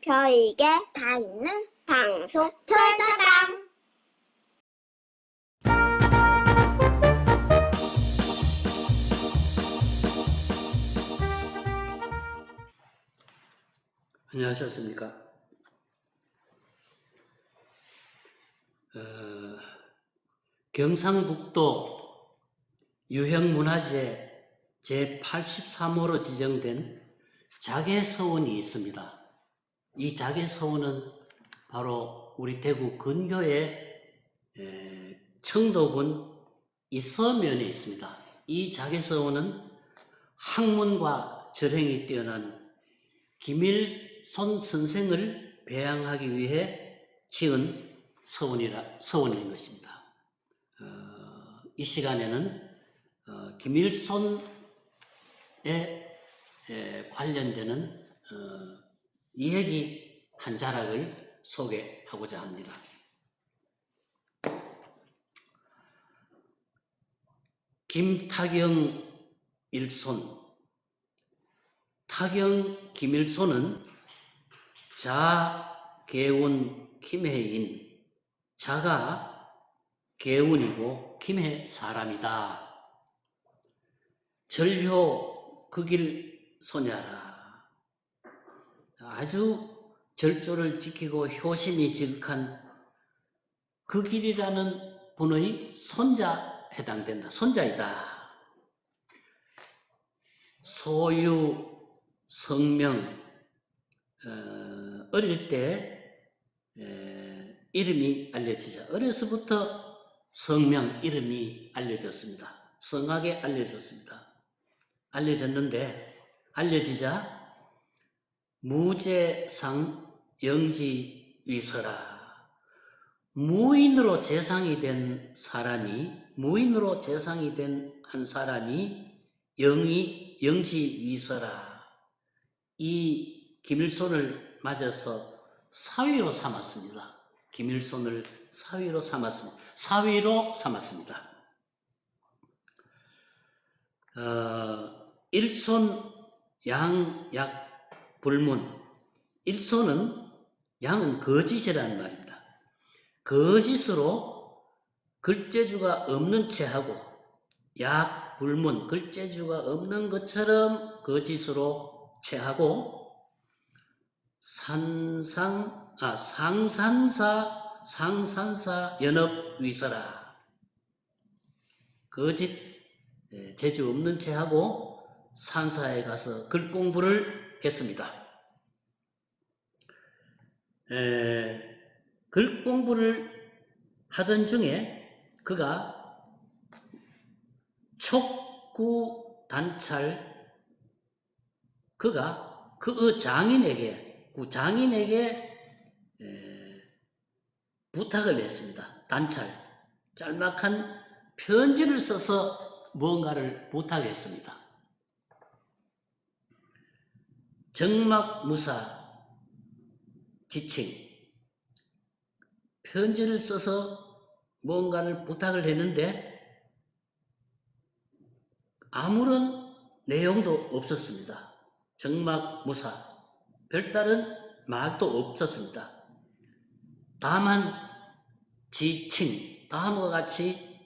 별에게 다 있는 방송 별다방. 안녕하셨습니까? 경상북도 유형문화재 제83호로 지정된 자개서원이 있습니다. 이 자개서원은 바로 우리 대구 근교의 청도군 이서면에 있습니다. 이 자개서원은 학문과 절행이 뛰어난 김일손 선생을 배양하기 위해 지은 서원인 것입니다. 이 시간에는 김일손에 관련되는 이야기 한 자락을 소개하고자 합니다. 김탁영 일손. 타경 김일손은 자, 개운, 김해인. 자가 개운이고 김해 사람이다. 절효 극일 소냐라. 아주 절조를 지키고 효심이 지극한 극일이라는 분의 손자 해당된다. 손자이다. 소유, 성명, 어릴 때 이름이 알려지자 어려서부터 성명, 이름이 알려졌습니다. 성하게 알려졌습니다. 알려지자 무재상 영지위서라. 무인으로 재상이 된 한 사람이 영지위서라. 이 김일손을 맞아서 사위로 삼았습니다. 김일손을 사위로 삼았습니다. 일손 양약 불문. 일손은 양은 거짓이라는 말입니다. 거짓으로 글재주가 없는 채 하고, 약 불문, 글재주가 없는 것처럼 거짓으로 채하고, 상산사 연업위서라. 거짓 재주 없는 채 하고 산사에 가서 글 공부를 했습니다. 글 공부를 하던 중에 그가 촉구단찰, 그가 그 장인에게 부탁을 했습니다. 단찰, 짤막한 편지를 써서 뭔가를 부탁했습니다. 정막무사 지칭, 편지를 써서 뭔가를 부탁을 했는데 아무런 내용도 없었습니다. 정막무사, 별다른 말도 없었습니다. 다만 지칭, 다음과 같이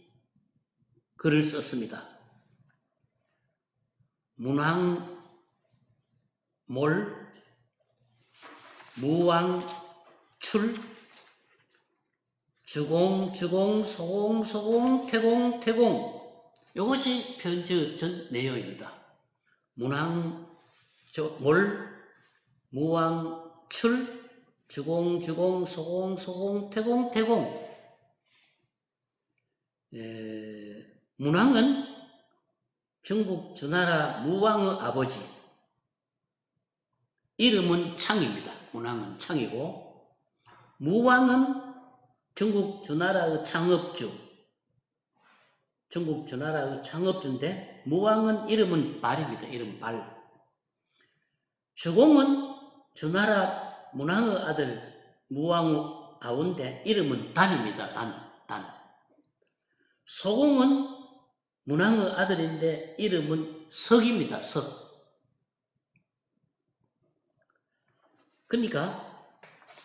글을 썼습니다. 문왕몰, 무왕출, 주공, 소공, 태공. 이것이 편지의 전 내용입니다. 문왕몰, 무왕출, 주공, 소공, 태공. 문왕은 중국 주나라 무왕의 아버지. 이름은 창입니다. 문왕은 창이고, 무왕은 중국 주나라의 창업주인데 무왕은 이름은 발입니다. 이름 발. 주공은 주나라 문왕의 아들 무왕의 아우인데 이름은 단입니다. 단. 소공은 문왕의 아들인데 이름은 석입니다. 석. 그러니까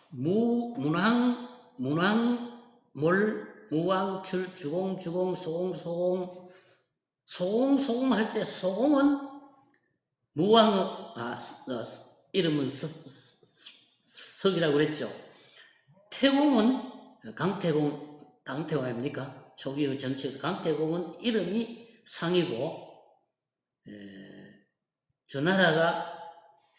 문왕몰 무왕출 주공주공 소공소공 소공소공 할 때 소공은 무왕 이름은 석이라고 그랬죠. 태공은 강태공 아닙니까? 초기의 정치 강태공은 이름이 상이고 주나라가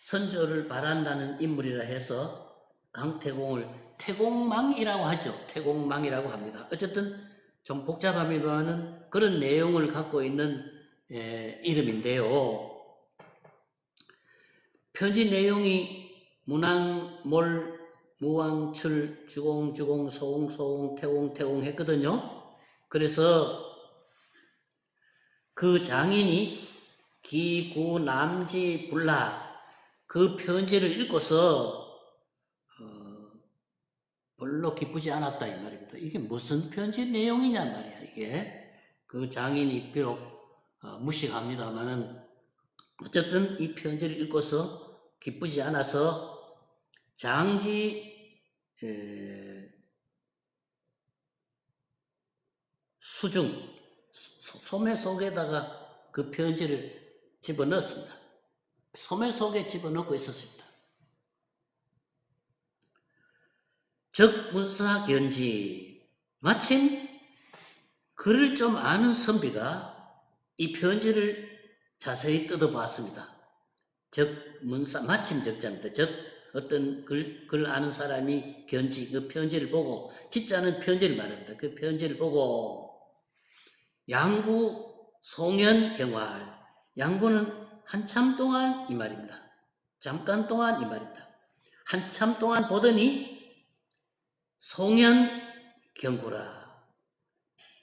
선조를 바란다는 인물이라 해서 강태공을 태공망이라고 하죠. 태공망이라고 합니다. 어쨌든 좀 복잡합니다만은 그런 내용을 갖고 있는 이름인데요. 편지 내용이 문왕몰 무왕출 주공주공 소공소공 태공태공 했거든요. 그래서 그 장인이 기구남지불락 그 편지를 읽고서 별로 기쁘지 않았다 이 말입니다. 이게 무슨 편지 내용이냐 말이야. 이게 그 장인이 비록 무식합니다만은 어쨌든 이 편지를 읽고서 기쁘지 않아서 장지 수중 소매 속에다가 그 편지를 집어넣었습니다. 소매 속에 집어넣고 있었습니다. 적문사견지 마침 글을 좀 아는 선비가 이 편지를 자세히 뜯어봤습니다. 적문사 마침 적자입니다. 적 어떤 글 아는 사람이 견지 그 편지를 보고 진짜는 편지를 말합니다. 그 편지를 보고 양구 송연 경활 양구는 한참 동안 이 말입니다. 잠깐 동안 이 말입니다. 한참 동안 보더니 송연 경구라.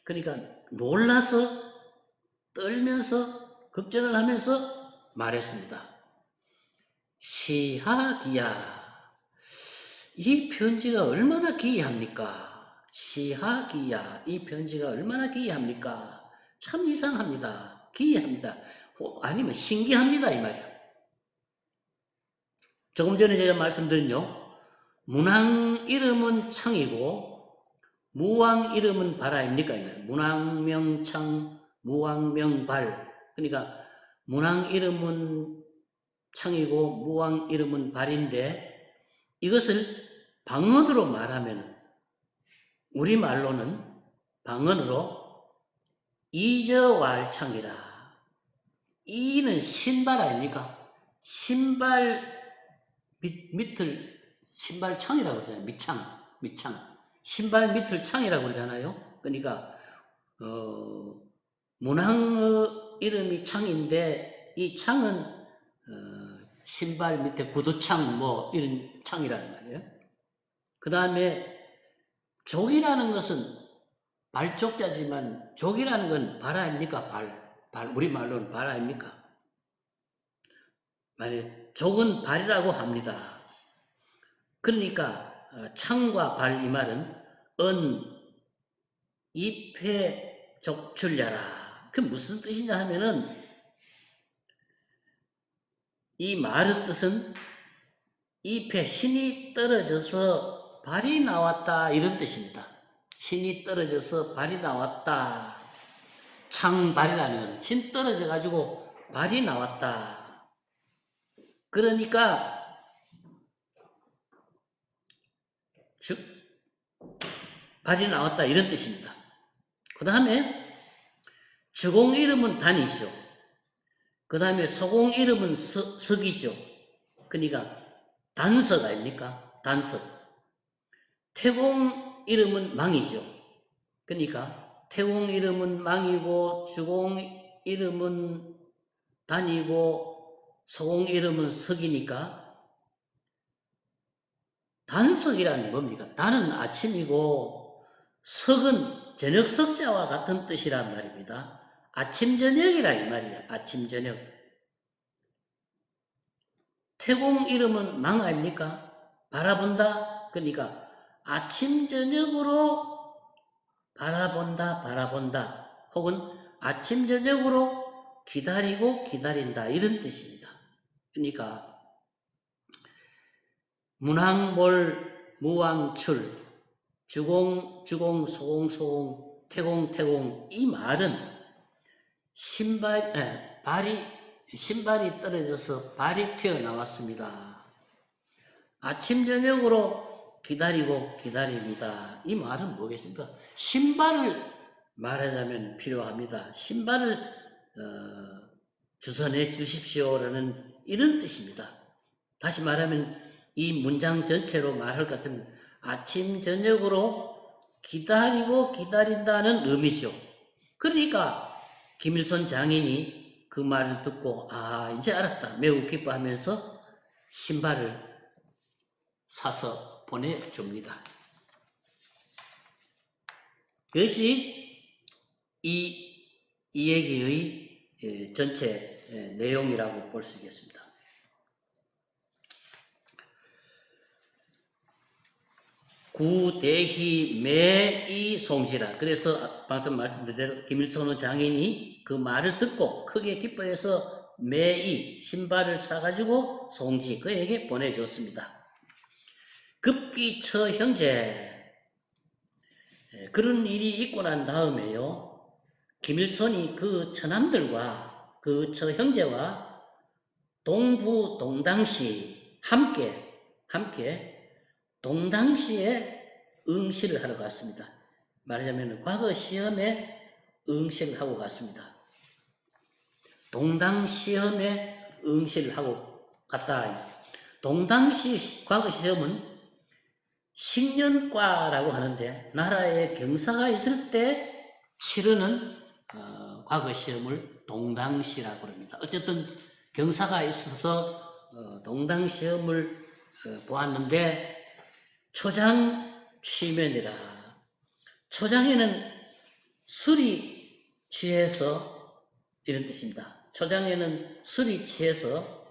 그러니까 놀라서 떨면서 걱정을 하면서 말했습니다. 시하기야. 이 편지가 얼마나 기이합니까? 시하기야. 이 편지가 얼마나 기이합니까? 참 이상합니다. 기이합니다. 아니면 신기합니다. 이 말이야. 조금 전에 제가 말씀드린요. 문왕 이름은 창이고 무왕 이름은 발아입니까? 문왕명창 무왕명발. 그러니까 문왕 이름은 창이고 무왕 이름은 발인데 이것을 방언으로 말하면 우리말로는 방언으로 이저왈창이라. 이는 신발 아닙니까? 신발 밑을 신발창이라고 그러잖아요. 밑창. 신발 밑을 창이라고 그러잖아요. 그러니까 문왕의 이름이 창인데 이 창은 신발 밑에 구두창 뭐 이런 창이라는 말이에요. 그 다음에 족이라는 것은 발족자지만 족이라는 건 발 아닙니까? 발 우리말로는 발 아닙니까? 만약 족은 발이라고 합니다. 그러니까 창과 발 이 말은 잎에 족출려라. 그 무슨 뜻이냐 하면은 이 말의 뜻은 잎에 신이 떨어져서 발이 나왔다 이런 뜻입니다. 신이 떨어져서 발이 나왔다. 창발이라는 건 신 떨어져 가지고 발이 나왔다. 그러니까 즉 발이 나왔다 이런 뜻입니다. 그 다음에 주공 이름은 단이죠. 그 다음에 소공 이름은 석이죠. 그러니까 단석 아닙니까? 단석. 태공 이름은 망이죠. 그러니까 태공 이름은 망이고 주공 이름은 단이고 소공 이름은 석이니까 단석이라는 게 뭡니까? 단은 아침이고 석은 저녁 석자와 같은 뜻이란 말입니다. 아침 저녁이라 이 말이야. 아침 저녁. 태공 이름은 망 아닙니까? 바라본다. 그러니까 아침 저녁으로 바라본다. 혹은 아침 저녁으로 기다리고 기다린다. 이런 뜻입니다. 그러니까 문항몰 무왕출, 주공 주공 소공소공 태공태공, 이 말은 신발이 떨어져서 발이 튀어나왔습니다. 아침 저녁으로 기다리고 기다립니다. 이 말은 뭐겠습니까? 신발을 말하자면 필요합니다. 신발을 주선해 주십시오라는 이런 뜻입니다. 다시 말하면 이 문장 전체로 말할 것 같으면 아침 저녁으로 기다리고 기다린다는 의미죠. 그러니까 김일손 장인이 그 말을 듣고 이제 알았다 매우 기뻐하면서 신발을 사서 보내줍니다. 그것이 이 얘기의 전체 내용이라고 볼 수 있겠습니다. 구대희 매이송지라. 그래서 방금 말씀드린 대로 김일손 장인이 그 말을 듣고 크게 기뻐해서 매이 신발을 사가지고 송지 그에게 보내줬습니다. 급기처 형제. 그런 일이 있고 난 다음에요, 김일손이 그 처남들과 그 처 형제와 동부 동당시 함께 동당시에 응시를 하러 갔습니다. 말하자면 과거 시험에 응시를 하고 갔습니다. 동당시험에 응시를 하고 갔다. 동당시 과거 시험은 10년과라고 하는데 나라에 경사가 있을 때 치르는 과거 시험을 동당시라고 합니다. 어쨌든 경사가 있어서 동당시험을 보았는데 초장 취면이라. 초장에는 술이 취해서 이런 뜻입니다. 초장에는 술이 취해서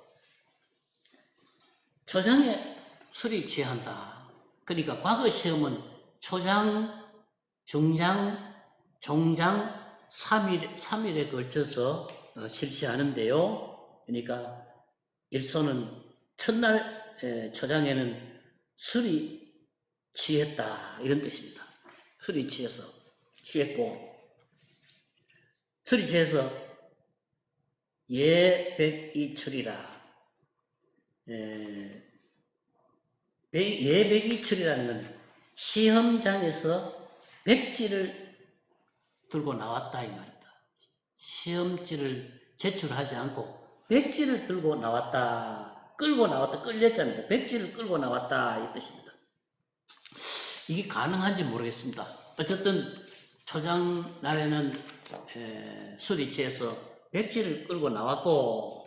초장에 술이 취한다. 그러니까 과거 시험은 초장, 중장, 종장 3일에 걸쳐서 실시하는데요. 그러니까 일손은 첫날 초장에는 술이 취했다 이런 뜻입니다. 술이 취해서 취했고, 술이 취해서 예백이출이라. 예백이출이라는 건 시험장에서 백지를 들고 나왔다 이 말입니다. 시험지를 제출하지 않고 백지를 들고 나왔다. 끌고 나왔다. 끌렸잖아요. 백지를 끌고 나왔다 이 뜻입니다. 이게 가능한지 모르겠습니다. 어쨌든 초장 날에는 술이 취해서 백지를 끌고 나왔고,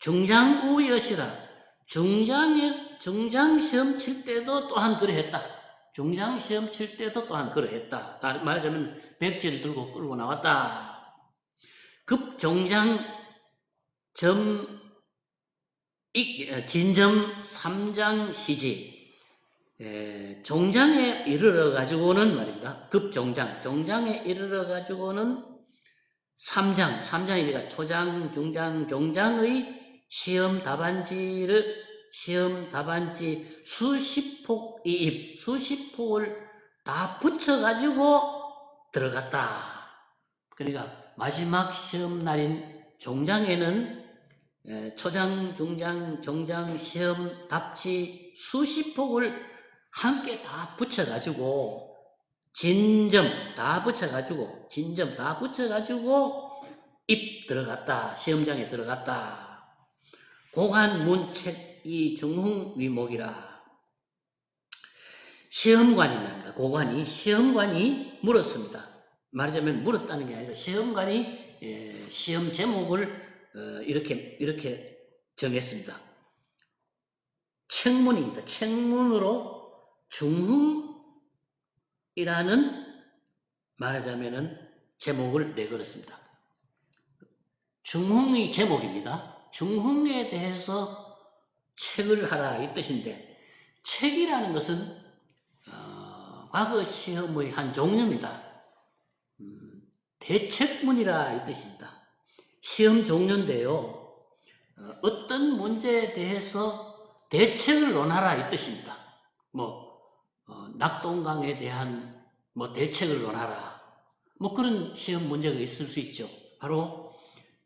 중장우여시라. 중장 시험 칠 때도 또한 그러했다. 중장 시험 칠 때도 또한 그러했다. 말하자면 백지를 들고 끌고 나왔다. 급종장 진점 3장 시지. 종장에 이르러 가지고는 말입니다. 급종장. 종장에 이르러 가지고는 3장이니까 초장, 중장, 종장의 시험 답안지 수십 폭을 다 붙여가지고 들어갔다. 그러니까 마지막 시험 날인 종장에는 초장, 중장, 종장 시험 답지 수십 폭을 함께 다 붙여가지고 진점 다 붙여가지고 입 들어갔다. 시험장에 들어갔다. 고관문책이 중흥위목이라. 시험관이 물었습니다. 말하자면 물었다는 게 아니라 시험관이 시험 제목을 이렇게 정했습니다. 책문입니다. 책문으로 중흥이라는 말하자면은 제목을 내걸었습니다. 중흥의 제목입니다. 중흥에 대해서 책을 하라 이 뜻인데, 책이라는 것은 과거 시험의 한 종류입니다. 대책문이라 이 뜻입니다. 시험 종류인데요. 어떤 문제에 대해서 대책을 논하라 이 뜻입니다. 낙동강에 대한 대책을 논하라. 그런 시험 문제가 있을 수 있죠. 바로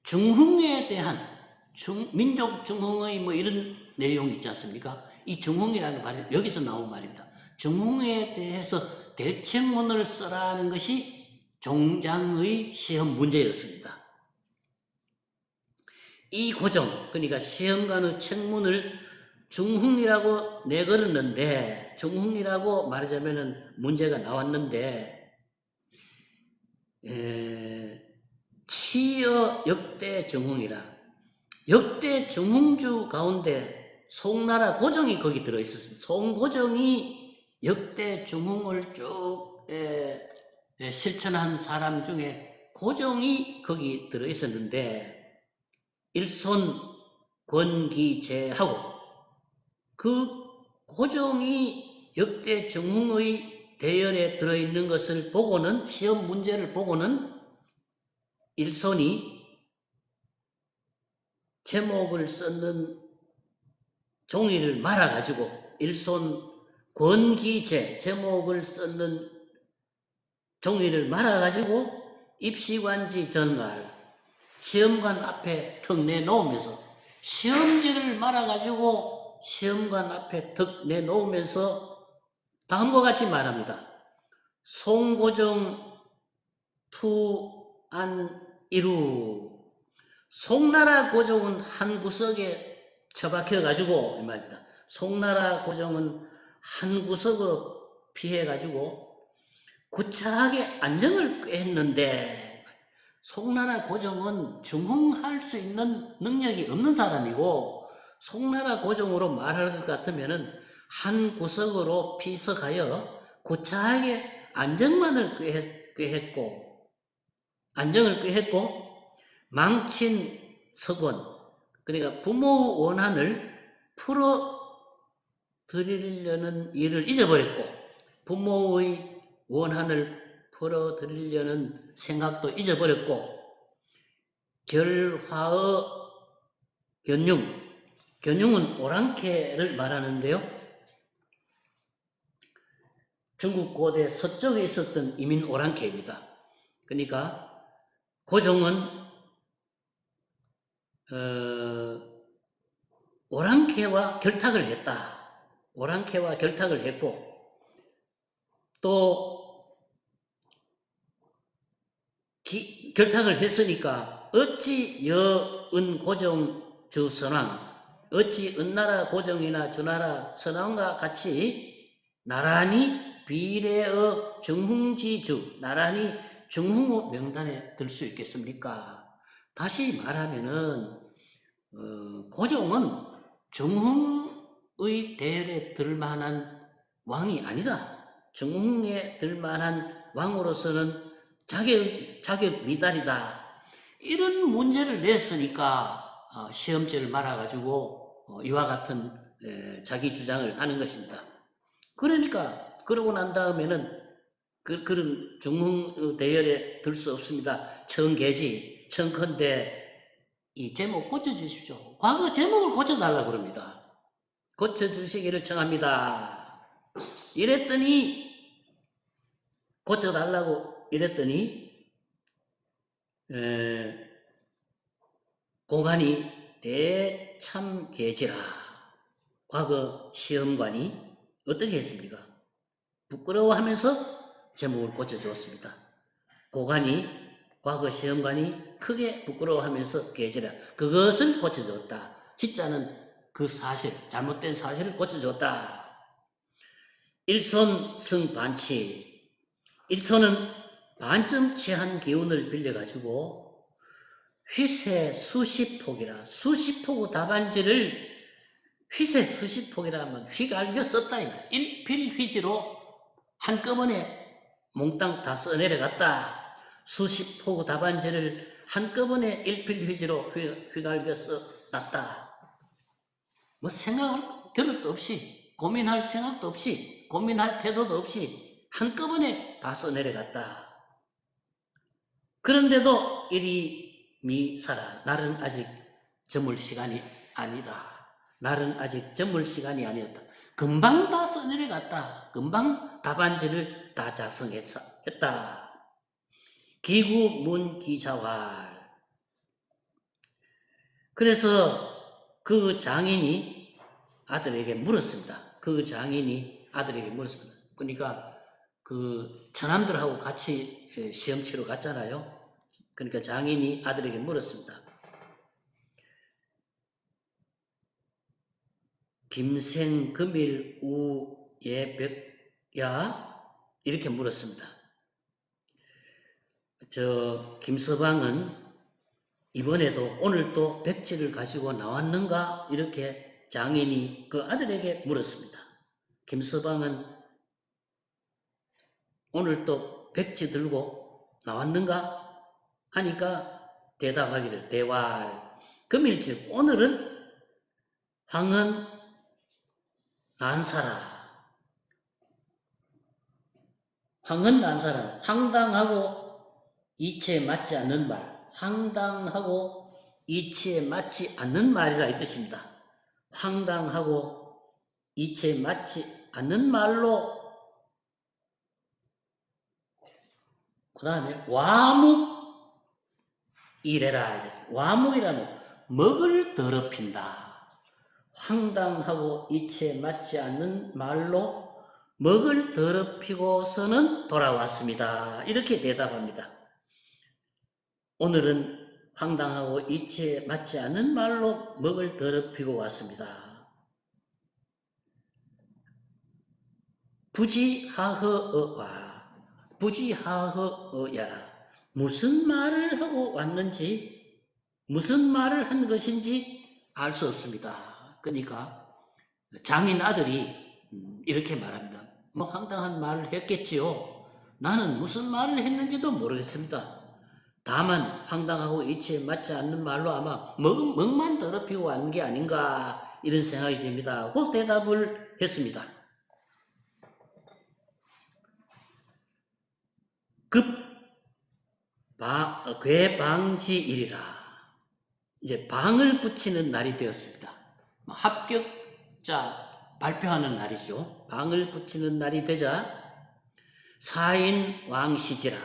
중흥에 대한 민족 중흥의 이런 내용이 있지 않습니까? 이 중흥이라는 말이 여기서 나온 말입니다. 중흥에 대해서 대책문을 써라는 것이 종장의 시험 문제였습니다. 이 고정, 그러니까 시험관의 책문을 중흥이라고 내걸었는데, 중흥이라고 말하자면 문제가 나왔는데, 치어 역대 중흥이라, 역대 중흥주 가운데 송나라 고정이 거기 들어있었습니다. 송고정이 역대 중흥을 쭉 실천한 사람 중에 고정이 거기 들어있었는데, 일손 권기제하고 그 고정이 역대 중흥의 대열에 들어있는 것을 보고는, 시험 문제를 보고는 일손이 제목을 썼는 종이를 말아가지고, 일손 권기제, 제목을 썼는 종이를 말아가지고 입시관지 전날 시험관 앞에 턱 내놓으면서, 시험지를 말아가지고 시험관 앞에 턱 내놓으면서 다음과 같이 말합니다. 송고정 투안이루, 송나라 고정은 한 구석에 처박혀가지고 이 말입니다. 송나라 고정은 한 구석으로 피해가지고 구차하게 안정을 꾀했는데, 송나라 고정은 중흥할 수 있는 능력이 없는 사람이고, 송나라 고정으로 말할 것 같으면은 한 구석으로 피서가여 구차하게 안정을 꾀했고, 망친 석원, 그러니까 부모 원한을 풀어드리려는 일을 잊어버렸고, 부모의 원한을 풀어드리려는 생각도 잊어버렸고, 결화의 견융은 오랑캐를 말하는데요. 중국 고대 서쪽에 있었던 이민 오랑캐입니다. 그러니까 고종은 오랑캐와 결탁을 했다. 오랑캐와 결탁을 했고, 또 결탁을 했으니까 어찌 여은 고정 주 선왕, 어찌 은나라 고정이나 주나라 선왕과 같이 나란히 비례의 중흥지주, 나란히 중흥의 명단에 들 수 있겠습니까? 다시 말하면은 고종은 중흥의 대열에 들 만한 왕이 아니다. 중흥에 들 만한 왕으로서는 자격 미달이다. 이런 문제를 냈으니까 시험지를 말아가지고 이와 같은 자기 주장을 하는 것입니다. 그러니까 그러고 난 다음에는 그런 중흥 대열에 들 수 없습니다. 청계지, 청컨대 이 제목 고쳐주십시오. 과거 제목을 고쳐달라고 그럽니다. 고쳐주시기를 청합니다. 이랬더니, 고쳐달라고 이랬더니 고관이 대참계지라, 과거 시험관이 어떻게 했습니까? 부끄러워하면서 제목을 고쳐주었습니다. 고관이, 과거 시험관이 크게 부끄러워하면서 계지라, 그것을 고쳐줬다. 진짜는 그 사실, 잘못된 사실을 고쳐줬다. 일손 승반치, 일손은 반쯤 취한 기운을 빌려가지고 휘세 수십폭이라, 수십폭의 답안지를 휘세 수십폭이라 하면 휘갈겨 썼다. 일필휘지로 한꺼번에 몽땅 다 써내려갔다. 수십폭의 답안지를 한꺼번에 일필휘지로 휘갈겨 써놨다. 생각할 겨를도 없이, 고민할 생각도 없이, 고민할 태도도 없이 한꺼번에 다 써내려갔다. 그런데도 이리 미사라, 나는 아직 저물 시간이 아니다. 날은 아직 저물 시간이 아니었다. 금방 다 써내려갔다. 금방 답안지를 다 작성했다. 기구 문기자활. 그래서 그 장인이 아들에게 물었습니다. 그 장인이 아들에게 물었습니다. 그러니까 그 처남들하고 같이 시험 치러 갔잖아요. 그러니까 장인이 아들에게 물었습니다. 김생금일 우예백야? 이렇게 물었습니다. 김서방은 이번에도 오늘도 백지를 가지고 나왔는가? 이렇게 장인이 그 아들에게 물었습니다. 김서방은 오늘도 백지 들고 나왔는가? 하니까 대답하기를 대활. 금일즉 오늘은 황은 난사라. 황은 난사라. 황당하고 이치에 맞지 않는 말. 황당하고 이치에 맞지 않는 말이라 이 뜻입니다. 황당하고 이치에 맞지 않는 말로 그 다음에 와묵이래라. 와묵이라는 먹을 더럽힌다. 황당하고 이치에 맞지 않는 말로 먹을 더럽히고서는 돌아왔습니다. 이렇게 대답합니다. 오늘은 황당하고 이치에 맞지 않는 말로 먹을 더럽히고 왔습니다. 부지하허어야. 무슨 말을 하고 왔는지, 무슨 말을 한 것인지 알 수 없습니다. 그러니까 장인 아들이 이렇게 말합니다. 뭐 황당한 말을 했겠지요. 나는 무슨 말을 했는지도 모르겠습니다. 다만 황당하고 이치에 맞지 않는 말로 아마 먹만 더럽히고 왔는 게 아닌가 이런 생각이 듭니다. 그 대답을 했습니다. 괴방지일이라. 이제 방을 붙이는 날이 되었습니다. 합격자 발표하는 날이죠. 방을 붙이는 날이 되자 사인 왕시지라.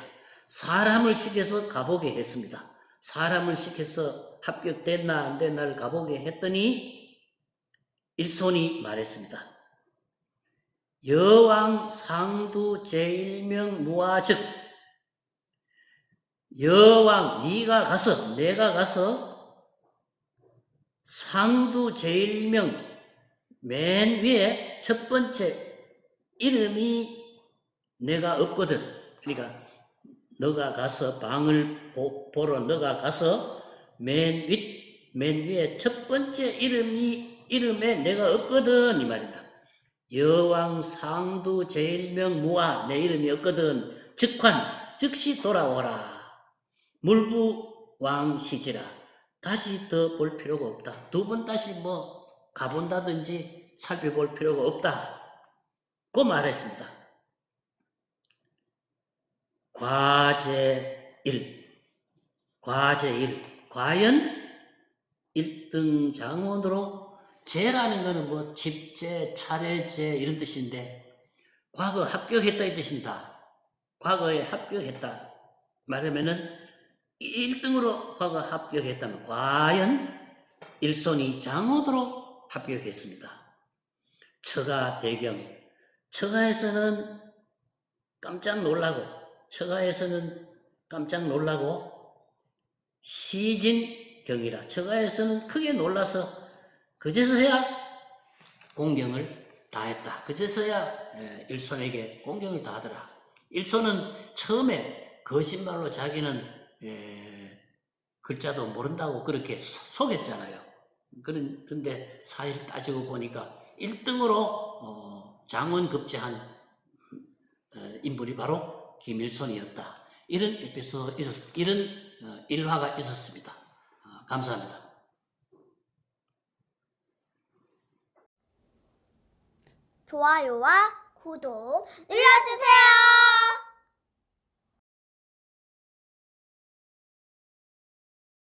사람을 시켜서 가보게 했습니다. 사람을 시켜서 합격됐나 안 됐나를 가보게 했더니 일손이 말했습니다. 여왕 상두 제일명 무아즉. 여왕 내가 가서 상두 제일명 맨 위에 첫 번째 이름이 내가 없거든. 그러니까 너가 가서 방을 보러 너가 가서 맨 위에 첫 번째 이름에 내가 없거든 이 말이다. 여왕 상두 제일명 무아 내 이름이 없거든. 즉시 돌아오라. 물부 왕시지라. 다시 더 볼 필요가 없다. 두 번 다시 뭐 가본다든지 살펴볼 필요가 없다. 그 말했습니다. 과제 1. 과연 1등 장원으로 제라는 것은 뭐 집제, 차례제 이런 뜻인데 과거 합격했다 이 뜻입니다. 과거에 합격했다. 말하면은 1등으로 과거 합격했다면 과연 일손이 장호도로 합격했습니다. 처가 대경. 처가에서는 깜짝 놀라고 시진경이라. 처가에서는 크게 놀라서 그제서야 공경을 다했다. 그제서야 일손에게 공경을 다하더라. 일손은 처음에 거짓말로 자기는 글자도 모른다고 그렇게 속였잖아요. 그런데 사실 따지고 보니까 1등으로 장원급제한 인물이 바로 김일손이었다. 이런 이런 일화가 있었습니다. 감사합니다. 좋아요와 구독 눌러주세요.